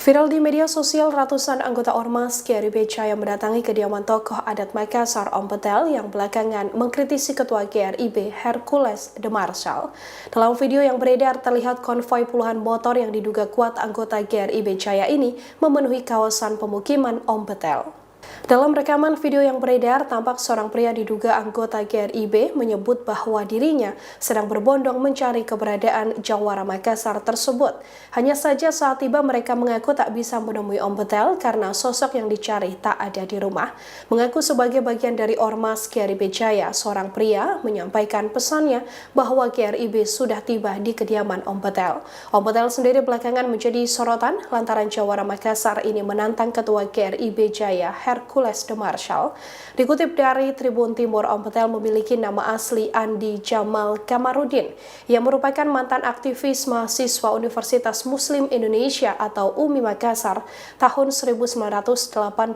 Viral di media sosial, ratusan anggota Ormas GRIB Jaya mendatangi kediaman tokoh adat Makassar Om Betel yang belakangan mengkritisi Ketua GRIB Hercules de Marshall. Dalam video yang beredar terlihat konvoi puluhan motor yang diduga kuat anggota GRIB Jaya ini memenuhi kawasan pemukiman Om Betel. Dalam rekaman video yang beredar, tampak seorang pria diduga anggota GRIB menyebut bahwa dirinya sedang berbondong mencari keberadaan Jawara Makassar tersebut. Hanya saja saat tiba mereka mengaku tak bisa menemui Om Betel karena sosok yang dicari tak ada di rumah. Mengaku sebagai bagian dari Ormas GRIB Jaya, seorang pria menyampaikan pesannya bahwa GRIB sudah tiba di kediaman Om Betel. Om Betel sendiri belakangan menjadi sorotan lantaran Jawara Makassar ini menantang Ketua GRIB Jaya Hercules de Marshall. Dikutip dari Tribun Timur, Om Betel memiliki nama asli Andi Jamal Kamarudin, yang merupakan mantan aktivis mahasiswa Universitas Muslim Indonesia atau UMI Makassar tahun 1985.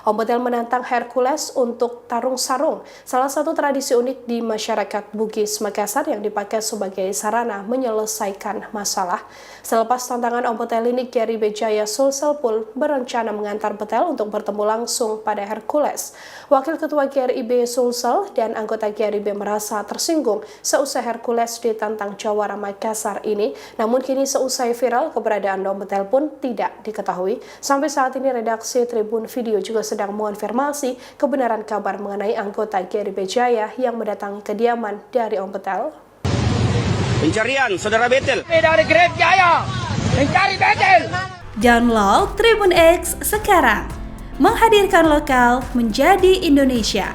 Om Betel menantang Hercules untuk tarung sarung, salah satu tradisi unik di masyarakat Bugis Makassar yang dipakai sebagai sarana menyelesaikan masalah. Selepas tantangan Om Betel ini, GRIB Jaya Sulsel pun berencana mengantar Betel untuk bertemu langsung pada Hercules. Wakil Ketua GRIB Sulsel dan anggota GRIB merasa tersinggung seusai Hercules ditantang Jawara Makassar ini. Namun kini seusai viral, keberadaan Om Betel pun tidak diketahui. Sampai saat ini redaksi Tribun Video juga sedang mengonfirmasi kebenaran kabar mengenai anggota GRIB Jaya yang mendatangi kediaman dari Om Betel. Pencarian Saudara Betel dari GRIB Jaya mencari Betel. Download Tribun X sekarang. Menghadirkan lokal menjadi Indonesia.